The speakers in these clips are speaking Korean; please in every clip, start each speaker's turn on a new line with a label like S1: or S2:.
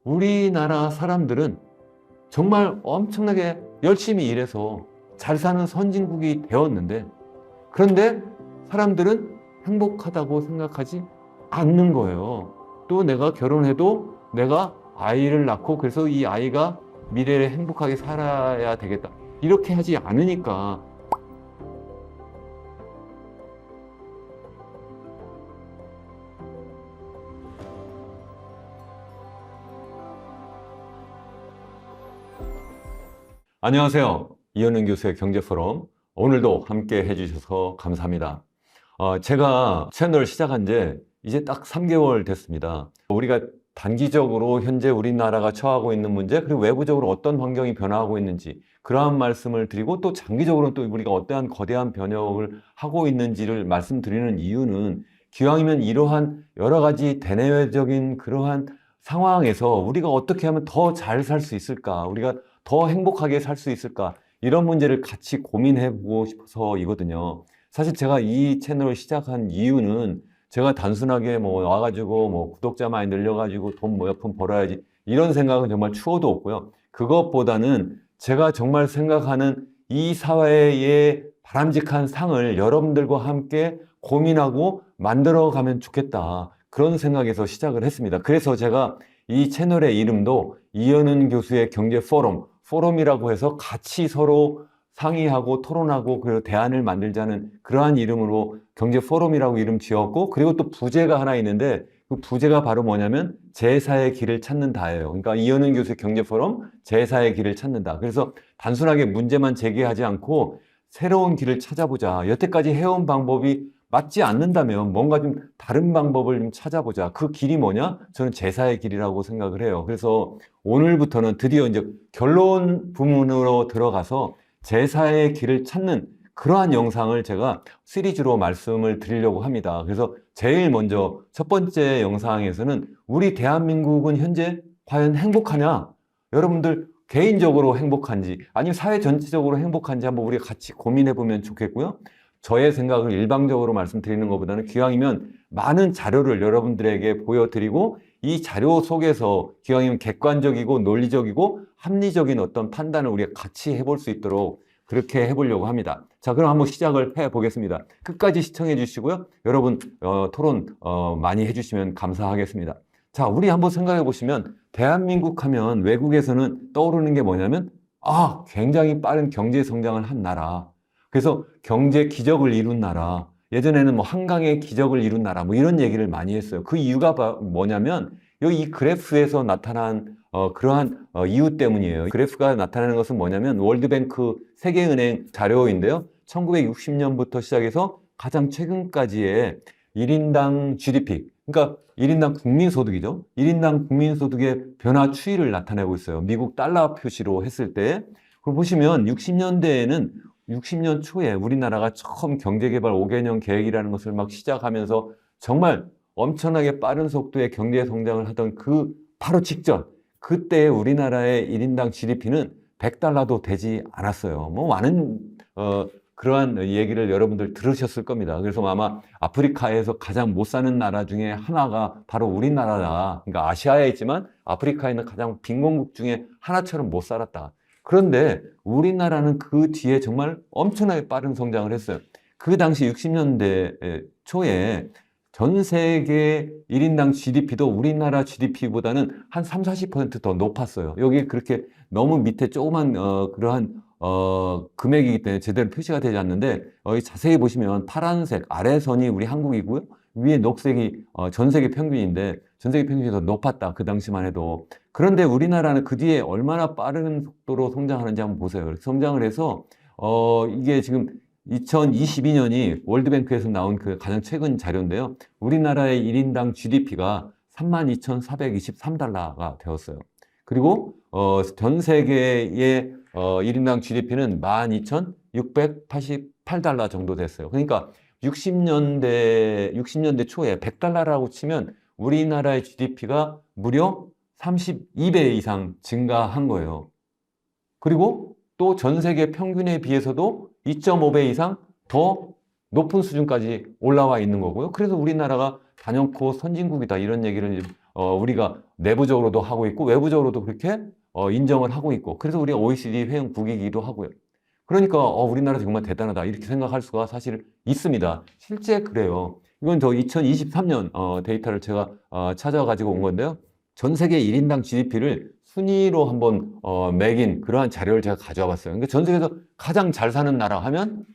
S1: 우리나라 사람들은 정말 엄청나게 열심히 일해서 잘 사는 선진국이 되었는데, 그런데 사람들은 행복하다고 생각하지 않는 거예요. 또 내가 결혼해도 내가 아이를 낳고 그래서 이 아이가 미래에 행복하게 살아야 되겠다, 이렇게 하지 않으니까. 안녕하세요. 이현은 교수의 경제포럼. 오늘도 함께 해주셔서 감사합니다. 제가 채널 시작한 지 이제 딱 3개월 됐습니다. 우리가 단기적으로 현재 우리나라가 처하고 있는 문제, 그리고 외부적으로 어떤 환경이 변화하고 있는지, 그러한 말씀을 드리고, 또 장기적으로는 또 우리가 어떠한 거대한 변혁을 하고 있는지를 말씀드리는 이유는, 기왕이면 이러한 여러 가지 대내외적인 그러한 상황에서 우리가 어떻게 하면 더 잘 살 수 있을까, 우리가 더 행복하게 살 수 있을까, 이런 문제를 같이 고민해보고 싶어서이거든요. 사실 제가 이 채널을 시작한 이유는, 제가 단순하게 와가지고 구독자 많이 늘려가지고 돈 몇 푼 벌어야지, 이런 생각은 정말 추호도 없고요. 그것보다는 제가 정말 생각하는 이 사회의 바람직한 상을 여러분들과 함께 고민하고 만들어가면 좋겠다, 그런 생각에서 시작을 했습니다. 그래서 제가 이 채널의 이름도 이현은 교수의 경제포럼이라고 해서 같이 서로 상의하고 토론하고 그리고 대안을 만들자는 그러한 이름으로 경제포럼이라고 이름 지었고, 그리고 또 부제가 하나 있는데, 그 부제가 바로 뭐냐면 제4의 길을 찾는다예요. 그러니까 이현은 교수의 경제포럼, 제4의 길을 찾는다. 그래서 단순하게 문제만 제기하지 않고 새로운 길을 찾아보자. 여태까지 해온 방법이 맞지 않는다면 뭔가 좀 다른 방법을 좀 찾아보자. 그 길이 뭐냐? 저는 제4의 길이라고 생각을 해요. 그래서 오늘부터는 드디어 이제 결론 부문으로 들어가서 제4의 길을 찾는 그러한 영상을 제가 시리즈로 말씀을 드리려고 합니다. 그래서 제일 먼저 첫 번째 영상에서는 우리 대한민국은 현재 과연 행복하냐? 여러분들 개인적으로 행복한지, 아니면 사회 전체적으로 행복한지 한번 우리가 같이 고민해 보면 좋겠고요. 저의 생각을 일방적으로 말씀드리는 것보다는 기왕이면 많은 자료를 여러분들에게 보여드리고, 이 자료 속에서 기왕이면 객관적이고 논리적이고 합리적인 어떤 판단을 우리가 같이 해볼 수 있도록 그렇게 해보려고 합니다. 자, 그럼 한번 시작을 해보겠습니다. 끝까지 시청해 주시고요. 여러분 토론 많이 해주시면 감사하겠습니다. 자, 우리 한번 생각해 보시면, 대한민국 하면 외국에서는 떠오르는 게 뭐냐면, 굉장히 빠른 경제 성장을 한 나라, 그래서 경제 기적을 이룬 나라, 예전에는 한강의 기적을 이룬 나라, 이런 얘기를 많이 했어요. 그 이유가 뭐냐면, 여기 이 그래프에서 나타난 그러한 이유 때문이에요. 그래프가 나타나는 것은 뭐냐면 월드뱅크 세계은행 자료인데요. 1960년부터 시작해서 가장 최근까지의 1인당 GDP, 그러니까 1인당 국민소득이죠. 1인당 국민소득의 변화 추이를 나타내고 있어요. 미국 달러 표시로 했을 때. 그걸 보시면 60년대에는 60년 초에 우리나라가 처음 경제개발 5개년 계획이라는 것을 막 시작하면서 정말 엄청나게 빠른 속도의 경제 성장을 하던 그 바로 직전, 그때 우리나라의 1인당 GDP는 100달러도 되지 않았어요. 많은 그러한 얘기를 여러분들 들으셨을 겁니다. 그래서 아마 아프리카에서 가장 못 사는 나라 중에 하나가 바로 우리나라다. 그러니까 아시아에 있지만 아프리카에 있는 가장 빈곤국 중에 하나처럼 못 살았다. 그런데 우리나라는 그 뒤에 정말 엄청나게 빠른 성장을 했어요. 그 당시 60년대 초에 전 세계 1인당 GDP도 우리나라 GDP보다는 한 3, 40%더 높았어요. 여기 그렇게 너무 밑에 조그만 그러한 금액이기 때문에 제대로 표시가 되지 않는데, 자세히 보시면 파란색 아래 선이 우리 한국이고요. 위에 녹색이 전 세계 평균인데, 전 세계 평균이 더 높았다, 그 당시만 해도. 그런데 우리나라는 그 뒤에 얼마나 빠른 속도로 성장하는지 한번 보세요. 성장을 해서 이게 지금 2022년이 월드뱅크에서 나온 그 가장 최근 자료인데요. 우리나라의 1인당 GDP가 32,423달러가 되었어요. 그리고 전 세계의 1인당 GDP는 12,688달러 정도 됐어요. 그러니까 60년대 초에 100달러라고 치면 우리나라의 GDP가 무려 32배 이상 증가한 거예요. 그리고 또 전 세계 평균에 비해서도 2.5배 이상 더 높은 수준까지 올라와 있는 거고요. 그래서 우리나라가 단연코 선진국이다, 이런 얘기를 우리가 내부적으로도 하고 있고 외부적으로도 그렇게 인정을 하고 있고 그래서 우리가 OECD 회원국이기도 하고요. 그러니까 우리나라 정말 대단하다 이렇게 생각할 수가 사실 있습니다. 실제 그래요. 이건 저 2023년 데이터를 제가 찾아가지고 온 건데요. 전 세계 1인당 GDP를 순위로 한번 매긴 그러한 자료를 제가 가져와 봤어요. 그러니까 전 세계에서 가장 잘 사는 나라 하면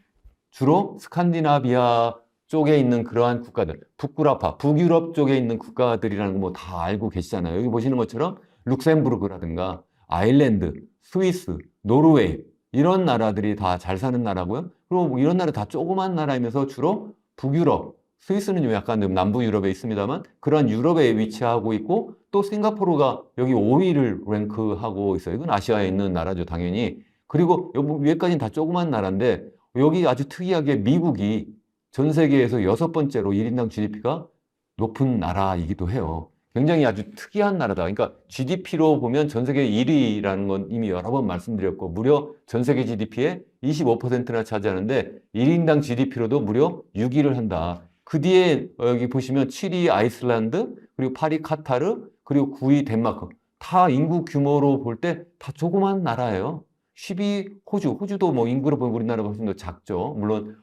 S1: 주로 스칸디나비아 쪽에 있는 그러한 국가들, 북구라파, 북유럽 쪽에 있는 국가들이라는 거 뭐 다 알고 계시잖아요. 여기 보시는 것처럼 룩셈부르크라든가 아일랜드, 스위스, 노르웨이 이런 나라들이 다 잘 사는 나라고요. 그리고 뭐 이런 나라 다 조그만 나라이면서 주로 북유럽, 스위스는 좀 약간 남부 유럽에 있습니다만 그런 유럽에 위치하고 있고 또 싱가포르가 여기 5위를 랭크하고 있어요. 이건 아시아에 있는 나라죠, 당연히. 그리고 여기 위에까지는 다 조그만 나라인데 여기 아주 특이하게 미국이 전 세계에서 6번째로 1인당 GDP가 높은 나라이기도 해요. 굉장히 아주 특이한 나라다. 그러니까 GDP로 보면 전 세계 1위라는 건 이미 여러 번 말씀드렸고 무려 전 세계 GDP의 25%나 차지하는데 1인당 GDP로도 무려 6위를 한다. 그 뒤에 여기 보시면 7위 아이슬란드, 그리고 8위 카타르, 그리고 9위 덴마크. 다 인구 규모로 볼 때 다 조그만 나라예요. 10위 호주. 호주도 뭐 인구로 보면 우리나라보다 훨씬 더 작죠. 물론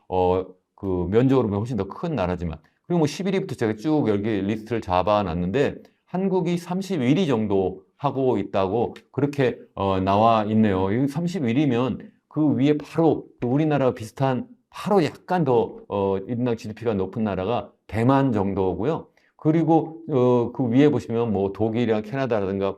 S1: 그 면적으로 보면 훨씬 더 큰 나라지만. 그리고 뭐 11위부터 제가 쭉 여기 리스트를 잡아놨는데 한국이 31위 정도 하고 있다고 그렇게 나와 있네요. 이 31위면 그 위에 바로 우리나라와 비슷한 바로 약간 더 인당 GDP가 높은 나라가 대만 정도고요. 그리고 그 위에 보시면 뭐 독일이랑 캐나다라든가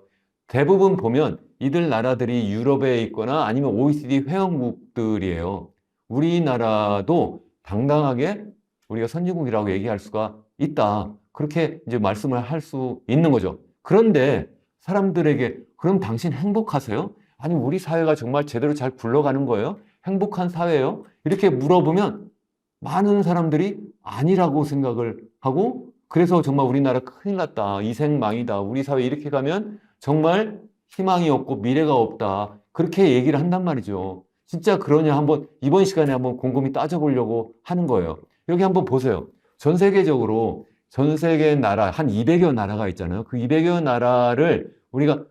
S1: 대부분 보면 이들 나라들이 유럽에 있거나 아니면 OECD 회원국들이에요. 우리나라도 당당하게 우리가 선진국이라고 얘기할 수가 있다. 그렇게 이제 말씀을 할 수 있는 거죠. 그런데 사람들에게 그럼 당신 행복하세요? 아니 우리 사회가 정말 제대로 잘 굴러가는 거예요? 행복한 사회예요? 이렇게 물어보면 많은 사람들이 아니라고 생각을 하고 그래서 정말 우리나라 큰일 났다. 이생망이다. 우리 사회 이렇게 가면 정말 희망이 없고 미래가 없다. 그렇게 얘기를 한단 말이죠. 진짜 그러냐 한번 이번 시간에 한번 곰곰이 따져보려고 하는 거예요. 여기 한번 보세요. 전 세계적으로 전 세계 나라 한 200여 나라가 있잖아요. 그 200여 나라를 우리가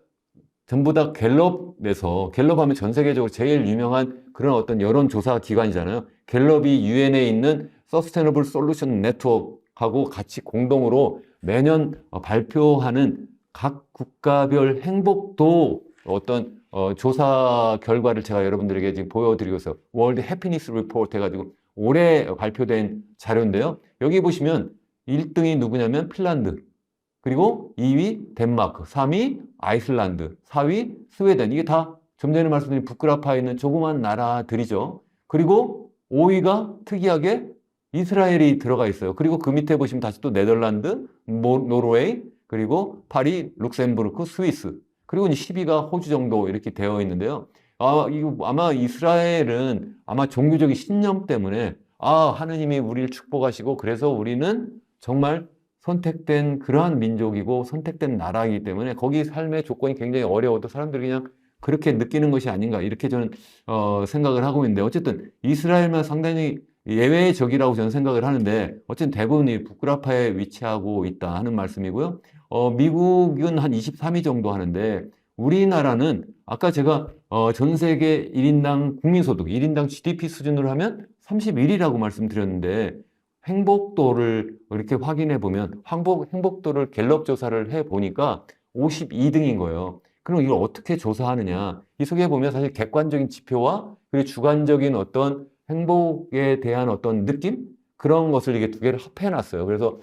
S1: 전부 다 갤럽에서 갤럽하면 전 세계적으로 제일 유명한 그런 어떤 여론조사 기관이잖아요. 갤럽이 유엔에 있는 서스테너블 솔루션 네트워크하고 같이 공동으로 매년 발표하는 각 국가별 행복도 어떤 조사 결과를 제가 여러분들에게 지금 보여드리고 있어요. 월드 해피니스 리포트 해가지고 올해 발표된 자료인데요. 여기 보시면 1등이 누구냐면 핀란드, 그리고 2위 덴마크, 3위 아이슬란드, 4위 스웨덴. 이게 다 좀 전에 말씀드린 북그라파에 있는 조그만 나라들이죠. 그리고 5위가 특이하게 이스라엘이 들어가 있어요. 그리고 그 밑에 보시면 다시 또 네덜란드, 노르웨이, 그리고 파리, 룩셈부르크, 스위스. 그리고 이제 10위가 호주 정도 이렇게 되어 있는데요. 아마 이스라엘은 아마 종교적인 신념 때문에 하느님이 우리를 축복하시고 그래서 우리는 정말 선택된 그러한 민족이고 선택된 나라이기 때문에 거기 삶의 조건이 굉장히 어려워도 사람들이 그냥 그렇게 느끼는 것이 아닌가 이렇게 저는 생각을 하고 있는데 어쨌든 이스라엘만 상당히 예외적이라고 저는 생각을 하는데 어쨌든 대부분이 북그라파에 위치하고 있다 하는 말씀이고요. 미국은 한 23위 정도 하는데 우리나라는 아까 제가 전 세계 1인당 국민소득, 1인당 GDP 수준으로 하면 31위라고 말씀드렸는데 행복도를 이렇게 확인해 보면 행복도를 갤럽 조사를 해 보니까 52등인 거예요. 그럼 이걸 어떻게 조사하느냐? 이 속에 보면 사실 객관적인 지표와 그리고 주관적인 어떤 행복에 대한 어떤 느낌? 그런 것을 이게 두 개를 합해 놨어요. 그래서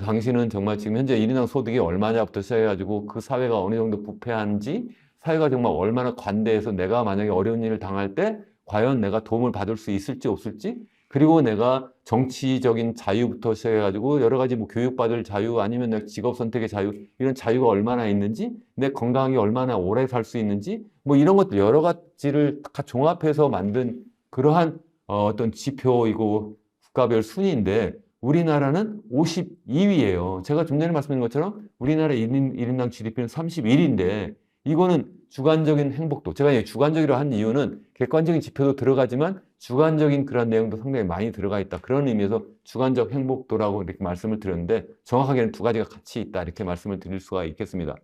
S1: 당신은 정말 지금 현재 1인당 소득이 얼마냐부터 시작해가지고 그 사회가 어느 정도 부패한지 사회가 정말 얼마나 관대해서 내가 만약에 어려운 일을 당할 때 과연 내가 도움을 받을 수 있을지 없을지 그리고 내가 정치적인 자유부터 시작해가지고 여러 가지 뭐 교육받을 자유 아니면 내 직업 선택의 자유 이런 자유가 얼마나 있는지 내 건강이 얼마나 오래 살 수 있는지 뭐 이런 것들 여러 가지를 다 종합해서 만든 그러한 어떤 지표이고 국가별 순위인데 우리나라는 52위예요. 제가 좀 전에 말씀드린 것처럼 우리나라 1인당 GDP는 31위인데 이거는 주관적인 행복도, 제가 이 주관적이라 한 이유는 객관적인 지표도 들어가지만 주관적인 그런 내용도 상당히 많이 들어가 있다. 그런 의미에서 주관적 행복도라고 이렇게 말씀을 드렸는데 정확하게는 두 가지가 같이 있다. 이렇게 말씀을 드릴 수가 있겠습니다.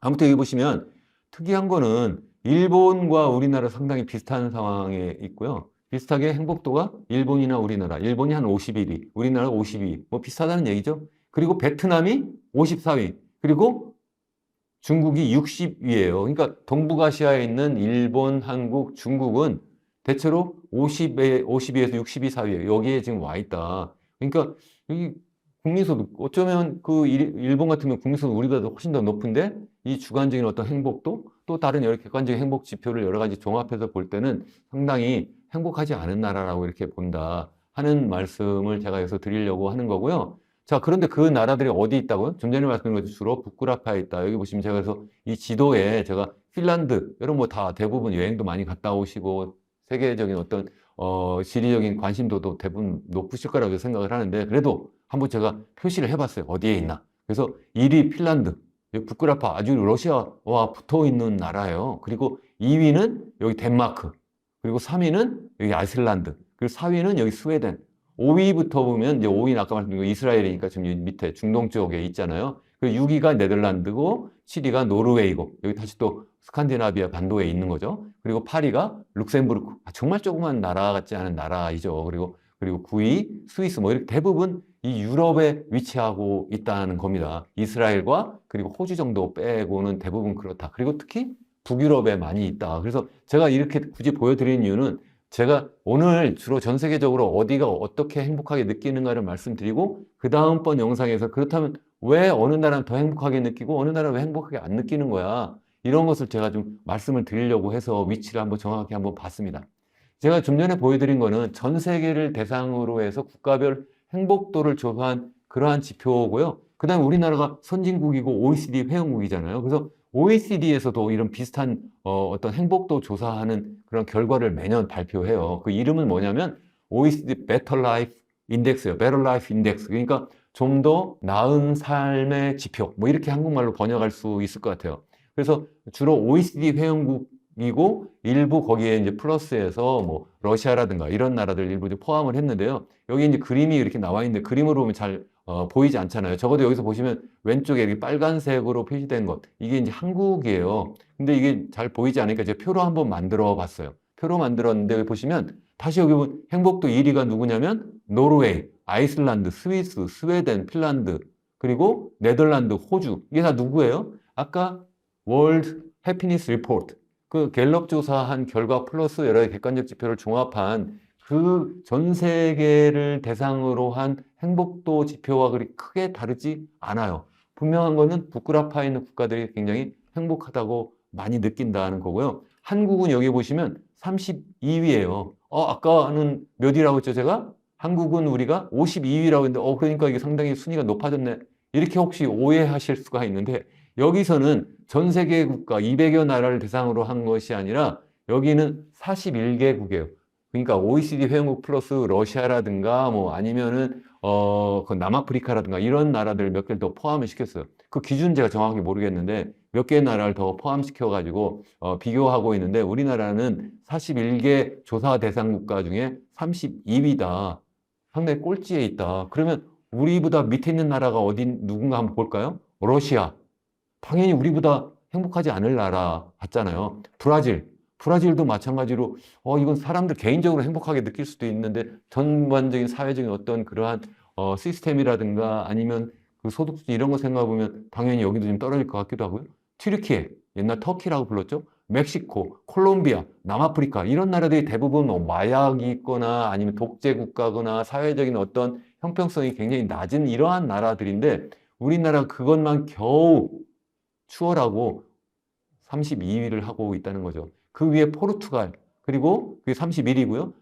S1: 아무튼 여기 보시면 특이한 거는 일본과 우리나라 상당히 비슷한 상황에 있고요. 비슷하게 행복도가 일본이나 우리나라, 일본이 한 51위, 우리나라 52위, 뭐 비슷하다는 얘기죠. 그리고 베트남이 54위, 그리고 중국이 60위예요. 그러니까 동북아시아에 있는 일본, 한국, 중국은 대체로 50위에서 60위 사이에 여기에 지금 와 있다. 그러니까 이 국민소득 어쩌면 그 일본 같은 경우 국민소득 우리보다 훨씬 더 높은데 이 주관적인 어떤 행복도 또 다른 여러 객관적인 행복 지표를 여러 가지 종합해서 볼 때는 상당히 행복하지 않은 나라라고 이렇게 본다 하는 말씀을 제가 여기서 드리려고 하는 거고요. 자, 그런데 그 나라들이 어디 있다고요? 좀 전에 말씀드린 것처럼 주로 북구라파에 있다. 여기 보시면 제가 그래서 이 지도에 제가 핀란드, 이런 뭐 다 대부분 여행도 많이 갔다 오시고 세계적인 어떤 지리적인 관심도도 대부분 높으실 거라고 생각을 하는데 그래도 한번 제가 표시를 해봤어요. 어디에 있나. 그래서 1위 핀란드, 북구라파 아주 러시아와 붙어 있는 나라예요. 그리고 2위는 여기 덴마크, 그리고 3위는 여기 아이슬란드, 그리고 4위는 여기 스웨덴. 5위부터 보면 이제 5위는 아까 말씀드린 거 이스라엘이니까 지금 밑에 중동 쪽에 있잖아요. 그리고 6위가 네덜란드고 7위가 노르웨이고 여기 다시 또 스칸디나비아 반도에 있는 거죠. 그리고 8위가 룩셈부르크. 정말 조그만 나라 같지 않은 나라이죠. 그리고 9위 스위스 뭐 이렇게 대부분 이 유럽에 위치하고 있다는 겁니다. 이스라엘과 그리고 호주 정도 빼고는 대부분 그렇다. 그리고 특히 북유럽에 많이 있다. 그래서 제가 이렇게 굳이 보여드리는 이유는 제가 오늘 주로 전 세계적으로 어디가 어떻게 행복하게 느끼는가를 말씀드리고 그 다음번 영상에서 그렇다면 왜 어느 나라는 더 행복하게 느끼고 어느 나라는 왜 행복하게 안 느끼는 거야? 이런 것을 제가 좀 말씀을 드리려고 해서 위치를 한번 정확히 한번 봤습니다. 제가 좀 전에 보여드린 거는 전 세계를 대상으로 해서 국가별 행복도를 조사한 그러한 지표고요. 그 다음에 우리나라가 선진국이고 OECD 회원국이잖아요. 그래서 OECD에서도 이런 비슷한 어떤 행복도 조사하는 그런 결과를 매년 발표해요. 그 이름은 뭐냐면 OECD Better Life Index예요. Better Life Index. 그러니까 좀 더 나은 삶의 지표. 뭐 이렇게 한국말로 번역할 수 있을 것 같아요. 그래서 주로 OECD 회원국이고 일부 거기에 이제 플러스해서 뭐 러시아라든가 이런 나라들 일부 포함을 했는데요. 여기 이제 그림이 이렇게 나와 있는데 그림으로 보면 잘 보이지 않잖아요. 적어도 여기서 보시면 왼쪽에 이렇게 빨간색으로 표시된 것, 이게 이제 한국이에요. 근데 이게 잘 보이지 않으니까 제가 표로 한번 만들어 봤어요. 표로 만들었는데 여기 보시면 다시 여기 보면 행복도 1위가 누구냐면 노르웨이, 아이슬란드, 스위스, 스웨덴, 핀란드, 그리고 네덜란드, 호주. 이게 다 누구예요? 아까 월드 해피니스 리포트, 그 갤럽 조사한 결과 플러스 여러 객관적 지표를 종합한 그 전 세계를 대상으로 한 행복도 지표와 그리 크게 다르지 않아요. 분명한 거는 북구라파에 있는 국가들이 굉장히 행복하다고 많이 느낀다는 거고요. 한국은 여기 보시면 32위예요. 아까는 몇 위라고 했죠, 제가? 한국은 우리가 52위라고 했는데, 그러니까 이게 상당히 순위가 높아졌네. 이렇게 혹시 오해하실 수가 있는데, 여기서는 전 세계 국가 200여 나라를 대상으로 한 것이 아니라, 여기는 41개국이에요. 그러니까 OECD 회원국 플러스 러시아라든가 뭐 아니면은 그 남아프리카라든가 이런 나라들 몇 개를 더 포함을 시켰어요. 그 기준 제가 정확하게 모르겠는데 몇 개의 나라를 더 포함시켜 가지고 비교하고 있는데 우리나라는 41개 조사 대상 국가 중에 32위다. 상당히 꼴찌에 있다. 그러면 우리보다 밑에 있는 나라가 어디 누군가 한번 볼까요? 러시아. 당연히 우리보다 행복하지 않을 나라 같잖아요. 브라질도 마찬가지로 이건 사람들 개인적으로 행복하게 느낄 수도 있는데 전반적인 사회적인 어떤 그러한 시스템이라든가 아니면 그 소득 수준 이런 거 생각해 보면 당연히 여기도 좀 떨어질 것 같기도 하고요. 튀르키예, 옛날 터키라고 불렀죠. 멕시코, 콜롬비아, 남아프리카 이런 나라들이 대부분 뭐 마약이 있거나 아니면 독재 국가거나 사회적인 어떤 형평성이 굉장히 낮은 이러한 나라들인데 우리나라 그것만 겨우 추월하고 32위를 하고 있다는 거죠. 그 위에 포르투갈, 그리고 그게 31위고요.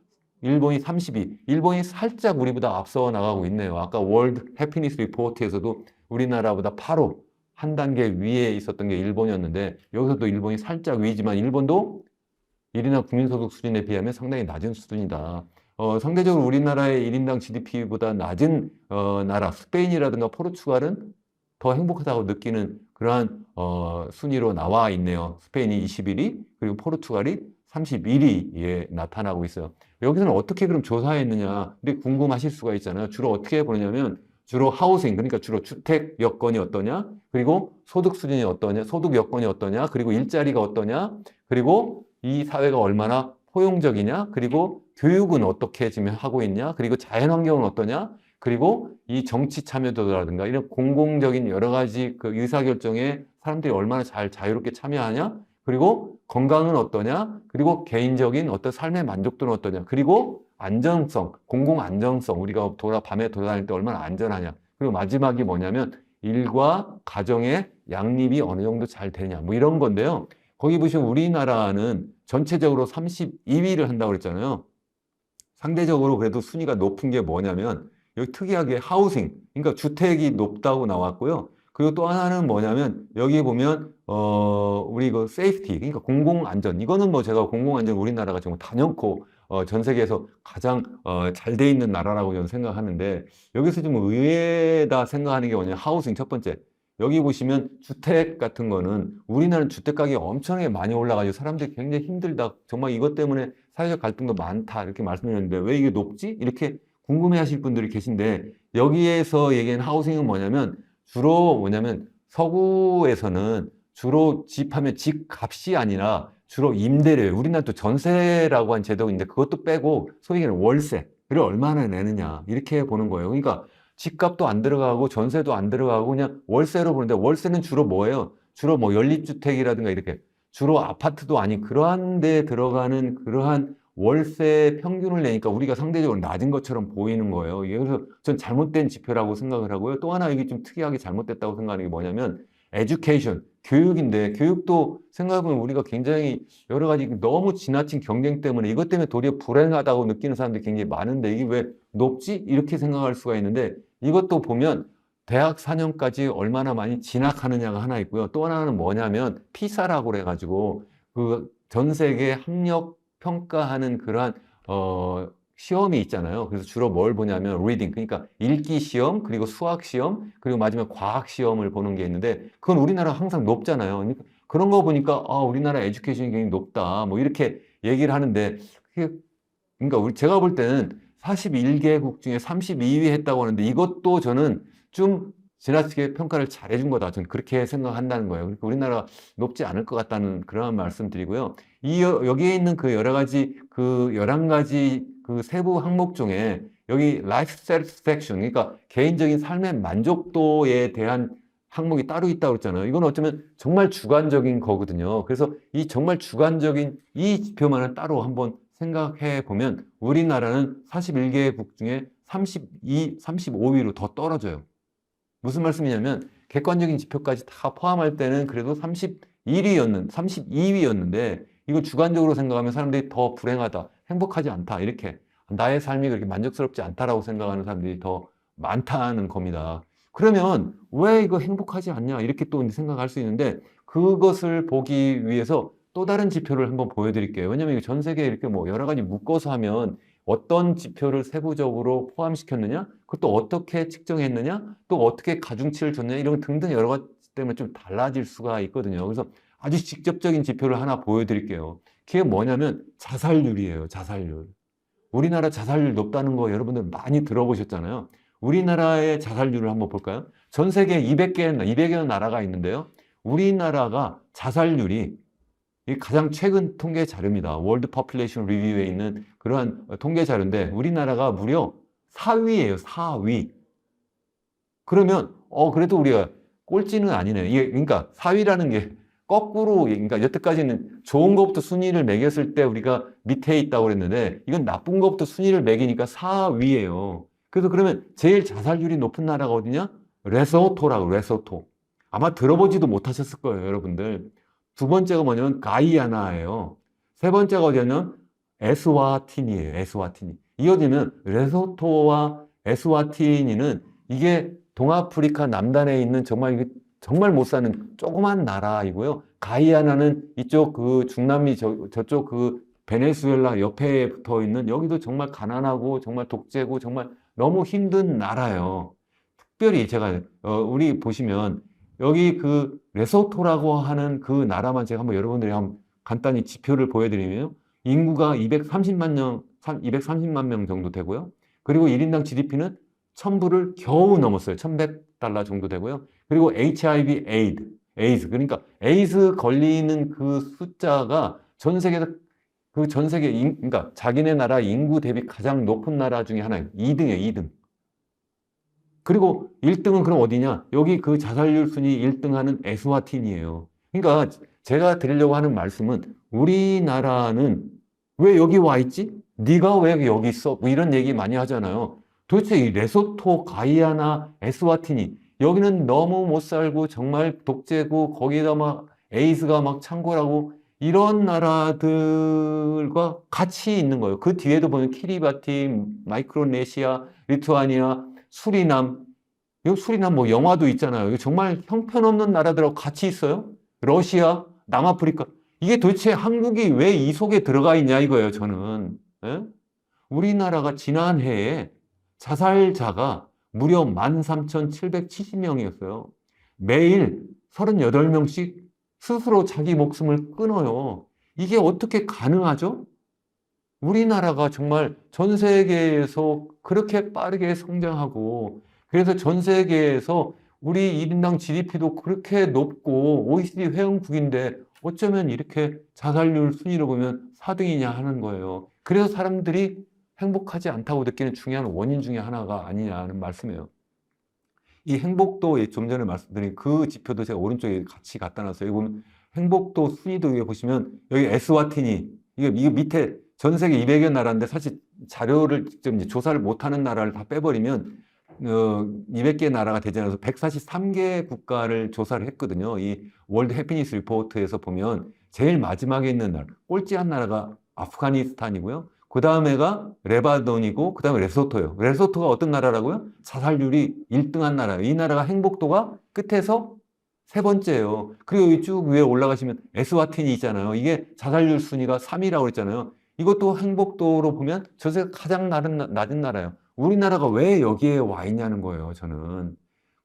S1: 일본이 32. 일본이 살짝 우리보다 앞서 나가고 있네요. 아까 월드 해피니스 리포트에서도 우리나라보다 바로 한 단계 위에 있었던 게 일본이었는데 여기서도 일본이 살짝 위지만 일본도 일이나 국민소득 수준에 비하면 상당히 낮은 수준이다. 상대적으로 우리나라의 1인당 GDP보다 낮은 나라, 스페인이라든가 포르투갈은 더 행복하다고 느끼는 그러한 순위로 나와 있네요. 스페인이 21위, 그리고 포르투갈이 31위에 나타나고 있어요. 여기서는 어떻게 그럼 조사했느냐, 근데 궁금하실 수가 있잖아요. 주로 어떻게 보냐면 주로 하우싱, 그러니까 주로 주택 여건이 어떠냐, 그리고 소득 수준이 어떠냐, 소득 여건이 어떠냐, 그리고 일자리가 어떠냐, 그리고 이 사회가 얼마나 포용적이냐, 그리고 교육은 어떻게 지금 하고 있냐, 그리고 자연환경은 어떠냐, 그리고 이 정치 참여도라든가 이런 공공적인 여러 가지 그 의사결정에 사람들이 얼마나 잘 자유롭게 참여하냐, 그리고 건강은 어떠냐, 그리고 개인적인 어떤 삶의 만족도는 어떠냐, 그리고 안정성, 공공 안정성, 우리가 밤에 돌아다닐 때 얼마나 안전하냐, 그리고 마지막이 뭐냐면 일과 가정의 양립이 어느 정도 잘 되냐, 뭐 이런 건데요. 거기 보시면 우리나라는 전체적으로 32위를 한다고 그랬잖아요. 상대적으로 그래도 순위가 높은 게 뭐냐면 여기 특이하게 하우싱, 그러니까 주택이 높다고 나왔고요. 그리고 또 하나는 뭐냐면 여기 보면 우리 그 세이프티, 그러니까 공공안전. 이거는 뭐 제가 공공안전 우리나라가 정말 단연코 전 세계에서 가장 잘 돼 있는 나라라고 저는 생각하는데 여기서 좀 의외다 생각하는 게 뭐냐면 하우싱 첫 번째. 여기 보시면 주택 같은 거는 우리나라는 주택 가격이 엄청나게 많이 올라가지고 사람들이 굉장히 힘들다. 정말 이것 때문에 사회적 갈등도 많다. 이렇게 말씀드렸는데 왜 이게 높지? 이렇게 궁금해 하실 분들이 계신데 여기에서 얘기하는 하우싱은 뭐냐면 주로 뭐냐면 서구에서는 주로 집하면 집 값이 아니라 주로 임대료예요. 우리나라 또 전세라고 한 제도가 있는데 그것도 빼고 소위 얘기하는 월세를 얼마나 내느냐 이렇게 보는 거예요. 그러니까 집값도 안 들어가고 전세도 안 들어가고 그냥 월세로 보는데 월세는 주로 뭐예요? 주로 뭐 연립주택이라든가 이렇게 주로 아파트도 아닌 그러한 데 들어가는 그러한 월세 평균을 내니까 우리가 상대적으로 낮은 것처럼 보이는 거예요. 이게 그래서 전 잘못된 지표라고 생각을 하고요. 또 하나 이게 좀 특이하게 잘못됐다고 생각하는 게 뭐냐면 에듀케이션, 교육인데 교육도 생각해보면 우리가 굉장히 여러 가지 너무 지나친 경쟁 때문에 이것 때문에 도리어 불행하다고 느끼는 사람들이 굉장히 많은데 이게 왜 높지? 이렇게 생각할 수가 있는데 이것도 보면 대학 4년까지 얼마나 많이 진학하느냐가 하나 있고요. 또 하나는 뭐냐면 피사라고 그래가지고 그 전 세계 학력 평가하는 그러한 시험이 있잖아요. 그래서 주로 뭘 보냐면 reading, 그러니까 읽기 시험, 그리고 수학 시험, 그리고 마지막 과학 시험을 보는 게 있는데 그건 우리나라 항상 높잖아요. 그러니까 그런 거 보니까 우리나라 에듀케이션이 굉장히 높다. 뭐 이렇게 얘기를 하는데 그게 그러니까 제가 볼 때는 41개국 중에 32위 했다고 하는데 이것도 저는 좀 지나치게 평가를 잘해준 거다. 저는 그렇게 생각한다는 거예요. 그러니까 우리나라 높지 않을 것 같다는 그런 말씀 드리고요. 여기에 있는 그 여러 가지 그 11가지 그 세부 항목 중에 여기 life satisfaction, 그러니까 개인적인 삶의 만족도에 대한 항목이 따로 있다고 그랬잖아요. 이건 어쩌면 정말 주관적인 거거든요. 그래서 이 정말 주관적인 이 지표만을 따로 한번 생각해 보면 우리나라는 41개국 중에 35위로 더 떨어져요. 무슨 말씀이냐면 객관적인 지표까지 다 포함할 때는 그래도 32위였는데 이걸 주관적으로 생각하면 사람들이 더 불행하다, 행복하지 않다, 이렇게 나의 삶이 그렇게 만족스럽지 않다라고 생각하는 사람들이 더 많다는 겁니다. 그러면 왜 이거 행복하지 않냐 이렇게 또 생각할 수 있는데 그것을 보기 위해서 또 다른 지표를 한번 보여드릴게요. 왜냐하면 전 세계에 이렇게 뭐 여러 가지 묶어서 하면 어떤 지표를 세부적으로 포함시켰느냐, 그것도 어떻게 측정했느냐, 또 어떻게 가중치를 줬느냐 이런 등등 여러 가지 때문에 좀 달라질 수가 있거든요. 그래서 아주 직접적인 지표를 하나 보여드릴게요. 그게 뭐냐면 자살률이에요. 자살률. 우리나라 자살률 높다는 거 여러분들 많이 들어보셨잖아요. 우리나라의 자살률을 한번 볼까요? 전 세계 200여 나라가 있는데요. 우리나라가 자살률이 가장 최근 통계 자료입니다. 월드 포퓰레이션 리뷰에 있는 그러한 통계 자료인데 우리나라가 무려 4위예요. 4위. 그러면 그래도 우리가 꼴찌는 아니네요. 이게 그러니까 4위라는 게 거꾸로 그러니까 여태까지는 좋은 것부터 순위를 매겼을 때 우리가 밑에 있다고 그랬는데 이건 나쁜 것부터 순위를 매기니까 4위예요. 그래서 그러면 제일 자살률이 높은 나라가 어디냐? 레소토라고 레소토. 아마 들어보지도 못하셨을 거예요, 여러분들. 두 번째가 뭐냐면 가이아나예요. 세 번째가 어디냐면 에스와티니예요. 에스와티니. 이 어디는 레소토와 에스와티니는 이게 동아프리카 남단에 있는 정말 못 사는 조그만 나라이고요. 가이아나는 이쪽 그 중남미 저쪽 그 베네수엘라 옆에 붙어 있는 여기도 정말 가난하고 정말 독재고 정말 너무 힘든 나라예요. 특별히 제가 우리 보시면 여기 그 레소토라고 하는 그 나라만 제가 한번 여러분들이 한번 간단히 지표를 보여드리면 인구가 230만 명 정도 되고요. 그리고 1인당 GDP는 1000불을 겨우 넘었어요. 1100달러 정도 되고요. 그리고 HIV 에이즈 그러니까 에이즈 걸리는 그 숫자가 전 세계에서 그 전 세계 그러니까 자기네 나라 인구 대비 가장 높은 나라 중에 하나예요. 2등이에요, 2등. 그리고 1등은 그럼 어디냐? 여기 그 자살률 순위 1등하는 에스와틴이에요. 그러니까 제가 드리려고 하는 말씀은 우리나라는 왜 여기 와 있지? 네가 왜 여기 있어? 뭐 이런 얘기 많이 하잖아요. 도대체 이 레소토, 가이아나, 에스와티니 여기는 너무 못 살고 정말 독재고 거기다 막 에이즈가 막 창궐하고 이런 나라들과 같이 있는 거예요. 그 뒤에도 보면 키리바티, 마이크로네시아, 리투아니아, 수리남, 이 수리남 뭐 영화도 있잖아요. 이거 정말 형편없는 나라들하고 같이 있어요. 러시아, 남아프리카. 이게 도대체 한국이 왜 이 속에 들어가 있냐 이거예요, 저는. 예? 우리나라가 지난해에 자살자가 무려 13,770명이었어요. 매일 38명씩 스스로 자기 목숨을 끊어요. 이게 어떻게 가능하죠? 우리나라가 정말 전 세계에서 그렇게 빠르게 성장하고 그래서 전 세계에서 우리 1인당 GDP도 그렇게 높고 OECD 회원국인데 어쩌면 이렇게 자살률 순위로 보면 4등이냐 하는 거예요. 그래서 사람들이 행복하지 않다고 느끼는 중요한 원인 중에 하나가 아니냐는 말씀이에요. 이 행복도 좀 전에 말씀드린 그 지표도 제가 오른쪽에 같이 갖다 놨어요. 여기 보면 행복도 순위도 여기 보시면 여기 에스와티니 이게 밑에 전 세계 200여 나라인데 사실 자료를 직접 이제 조사를 못하는 나라를 다 빼버리면 200개 나라가 되지 않아서 143개 국가를 조사를 했거든요. 이 월드 해피니스 리포트에서 보면 제일 마지막에 있는 나라, 꼴찌한 나라가 아프가니스탄이고요. 그 다음에가 레바논이고 그 다음에 레소토예요. 레소토가 어떤 나라라고요? 자살률이 1등한 나라예요. 이 나라가 행복도가 끝에서 세 번째예요. 그리고 여기 쭉 위에 올라가시면 에스와틴이 있잖아요. 이게 자살률 순위가 3위라고 그랬잖아요. 이것도 행복도로 보면 전 세계 가장 낮은 나라예요. 우리나라가 왜 여기에 와 있냐는 거예요, 저는.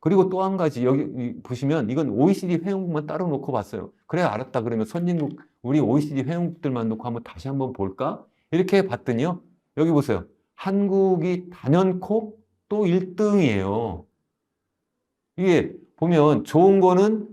S1: 그리고 또 한 가지, 여기 보시면 이건 OECD 회원국만 따로 놓고 봤어요. 그래, 알았다. 그러면 선진국, 우리 OECD 회원국들만 놓고 다시 한번 볼까? 이렇게 봤더니요. 여기 보세요. 한국이 단연코 또 1등이에요. 이게 보면 좋은 거는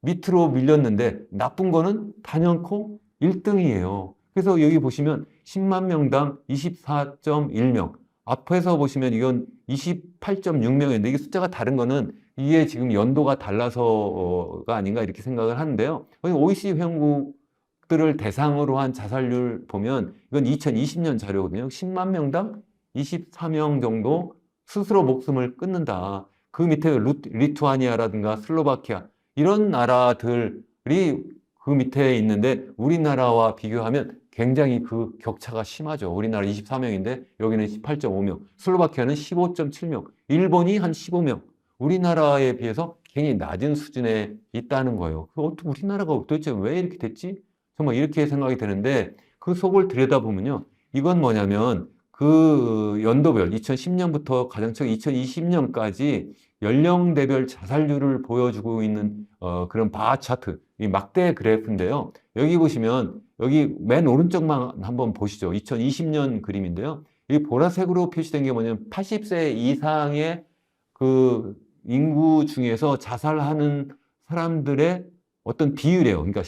S1: 밑으로 밀렸는데 나쁜 거는 단연코 1등이에요. 그래서 여기 보시면 10만 명당 24.1명. 앞에서 보시면 이건 28.6명인데 이게 숫자가 다른 거는 이게 지금 연도가 달라서가 아닌가 이렇게 생각을 하는데요. OECD 회원국들을 대상으로 한 자살률 보면 이건 2020년 자료거든요. 10만 명당 24명 정도 스스로 목숨을 끊는다. 그 밑에 리투아니아라든가 슬로바키아 이런 나라들이 그 밑에 있는데 우리나라와 비교하면 굉장히 그 격차가 심하죠. 우리나라 24명인데 여기는 18.5명, 슬로바키아는 15.7명, 일본이 한 15명. 우리나라에 비해서 굉장히 낮은 수준에 있다는 거예요. 어떻게 우리나라가 도대체 왜 이렇게 됐지? 정말 이렇게 생각이 되는데 그 속을 들여다보면요. 이건 뭐냐면 그 연도별 2010년부터 가장 최근 2020년까지 연령대별 자살률을 보여주고 있는 그런 바 차트, 이 막대 그래프인데요. 여기 보시면 여기 맨 오른쪽만 한번 보시죠. 2020년 그림인데요. 이 보라색으로 표시된 게 뭐냐면 80세 이상의 그 인구 중에서 자살하는 사람들의 어떤 비율이에요. 그러니까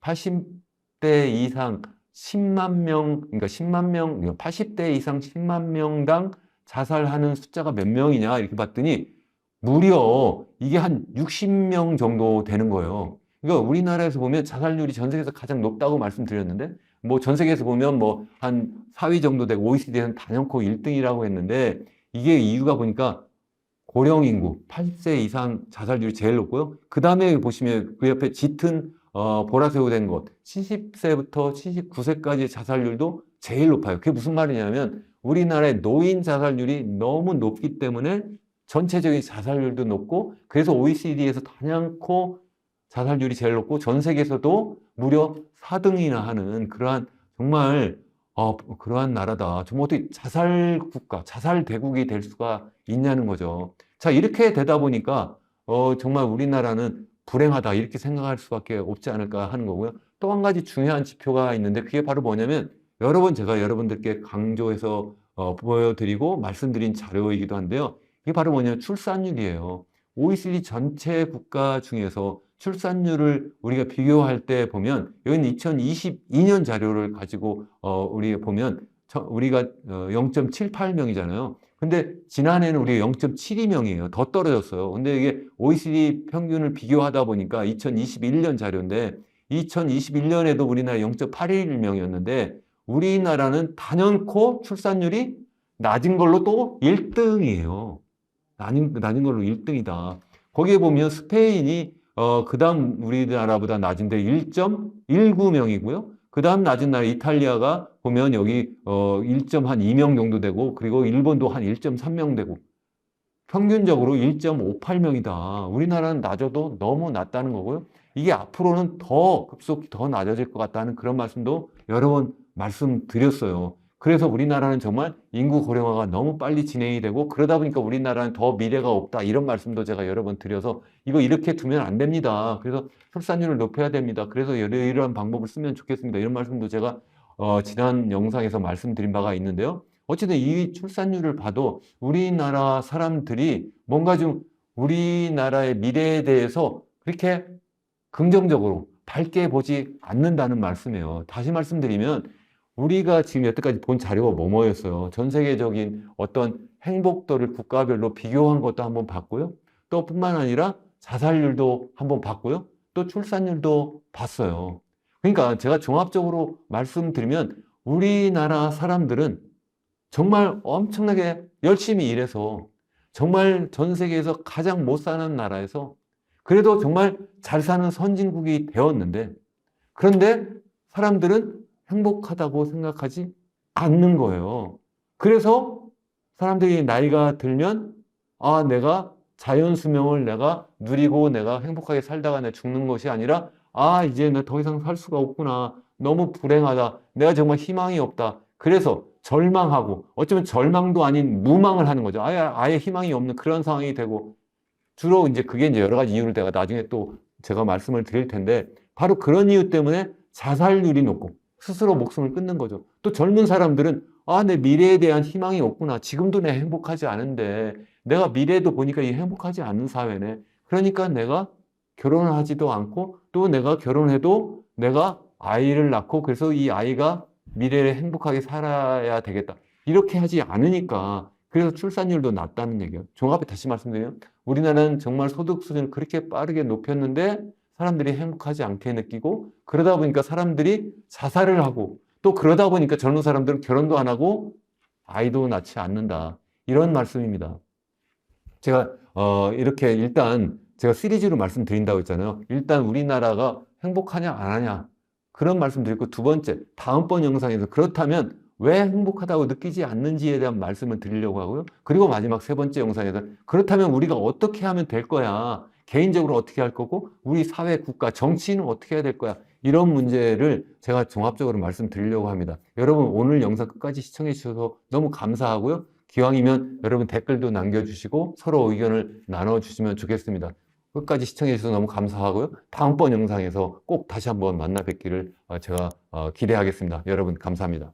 S1: 80대 이상 10만 명, 그러니까 10만 명, 80대 이상 10만 명당 자살하는 숫자가 몇 명이냐 이렇게 봤더니 무려 이게 한 60명 정도 되는 거예요. 그러니까 우리나라에서 보면 자살률이 전 세계에서 가장 높다고 말씀드렸는데 뭐 전 세계에서 보면 뭐 한 4위 정도 되고 OECD에서는 단연코 1등이라고 했는데 이게 이유가 보니까 고령 인구 80세 이상 자살률이 제일 높고요. 그 다음에 보시면 그 옆에 짙은 보라색으로 된 것 70세부터 79세까지 자살률도 제일 높아요. 그게 무슨 말이냐면 우리나라의 노인 자살률이 너무 높기 때문에 전체적인 자살률도 높고 그래서 OECD에서 단연코 자살률이 제일 높고 전 세계에서도 무려 4등이나 하는 그러한 정말 그러한 나라다. 정말 어떻게 자살 국가, 자살 대국이 될 수가 있냐는 거죠. 자, 이렇게 되다 보니까 정말 우리나라는 불행하다 이렇게 생각할 수밖에 없지 않을까 하는 거고요. 또 한 가지 중요한 지표가 있는데 그게 바로 뭐냐면 여러 번 제가 여러분들께 강조해서 보여드리고 말씀드린 자료이기도 한데요. 이게 바로 뭐냐면 출산율이에요. OECD 전체 국가 중에서 출산율을 우리가 비교할 때 보면 여기는 2022년 자료를 가지고 우리가 보면 우리가 0.78명이잖아요. 근데 지난해는 우리가 0.72명이에요. 더 떨어졌어요. 근데 이게 OECD 평균을 비교하다 보니까 2021년 자료인데 2021년에도 우리나라 0.81명이었는데 우리나라는 단연코 출산율이 낮은 걸로 또 1등이에요. 낮은 걸로 1등이다. 거기에 보면 스페인이 그 다음 우리나라보다 낮은데 1.19명이고요. 그 다음 낮은 나라 이탈리아가 보면 여기 1.2명 정도 되고 그리고 일본도 한 1.3명 되고 평균적으로 1.58명이다. 우리나라는 낮아도 너무 낮다는 거고요. 이게 앞으로는 더 급속히 더 낮아질 것 같다는 그런 말씀도 여러 번 말씀드렸어요. 그래서 우리나라는 정말 인구 고령화가 너무 빨리 진행이 되고 그러다 보니까 우리나라는 더 미래가 없다 이런 말씀도 제가 여러 번 드려서 이거 이렇게 두면 안 됩니다. 그래서 출산율을 높여야 됩니다. 그래서 이러한 방법을 쓰면 좋겠습니다. 이런 말씀도 제가 지난 영상에서 말씀드린 바가 있는데요. 어쨌든 이 출산율을 봐도 우리나라 사람들이 뭔가 좀 우리나라의 미래에 대해서 그렇게 긍정적으로 밝게 보지 않는다는 말씀이에요. 다시 말씀드리면 우리가 지금 여태까지 본 자료가 뭐였어요? 전 세계적인 어떤 행복도를 국가별로 비교한 것도 한번 봤고요. 또 뿐만 아니라 자살률도 한번 봤고요. 또 출산율도 봤어요. 그러니까 제가 종합적으로 말씀드리면 우리나라 사람들은 정말 엄청나게 열심히 일해서 정말 전 세계에서 가장 못 사는 나라에서 그래도 정말 잘 사는 선진국이 되었는데 그런데 사람들은 행복하다고 생각하지 않는 거예요. 그래서 사람들이 나이가 들면 내가 자연 수명을 내가 누리고 내가 행복하게 살다가 내가 죽는 것이 아니라 이제 나 더 이상 살 수가 없구나. 너무 불행하다. 내가 정말 희망이 없다. 그래서 절망하고 어쩌면 절망도 아닌 무망을 하는 거죠. 아예 희망이 없는 그런 상황이 되고 주로 이제 그게 이제 여러 가지 이유를 내가 나중에 또 제가 말씀을 드릴 텐데 바로 그런 이유 때문에 자살률이 높고 스스로 목숨을 끊는 거죠. 또 젊은 사람들은 내 미래에 대한 희망이 없구나. 지금도 내가 행복하지 않은데 내가 미래에도 보니까 이 행복하지 않은 사회네. 그러니까 내가 결혼을 하지도 않고 또 내가 결혼해도 내가 아이를 낳고 그래서 이 아이가 미래에 행복하게 살아야 되겠다. 이렇게 하지 않으니까 그래서 출산율도 낮다는 얘기예요. 종합에 다시 말씀드리면 우리나라는 정말 소득 수준을 그렇게 빠르게 높였는데 사람들이 행복하지 않게 느끼고 그러다 보니까 사람들이 자살을 하고 또 그러다 보니까 젊은 사람들은 결혼도 안 하고 아이도 낳지 않는다. 이런 말씀입니다. 제가 이렇게 일단 제가 시리즈로 말씀드린다고 했잖아요. 일단 우리나라가 행복하냐 안 하냐 그런 말씀 드리고 두 번째 다음번 영상에서 그렇다면 왜 행복하다고 느끼지 않는지에 대한 말씀을 드리려고 하고요. 그리고 마지막 세 번째 영상에서 그렇다면 우리가 어떻게 하면 될 거야? 개인적으로 어떻게 할 거고 우리 사회, 국가, 정치는 어떻게 해야 될 거야? 이런 문제를 제가 종합적으로 말씀드리려고 합니다. 여러분 오늘 영상 끝까지 시청해 주셔서 너무 감사하고요. 기왕이면 여러분 댓글도 남겨주시고 서로 의견을 나눠주시면 좋겠습니다. 끝까지 시청해 주셔서 너무 감사하고요. 다음번 영상에서 꼭 다시 한번 만나 뵙기를 제가 기대하겠습니다. 여러분 감사합니다.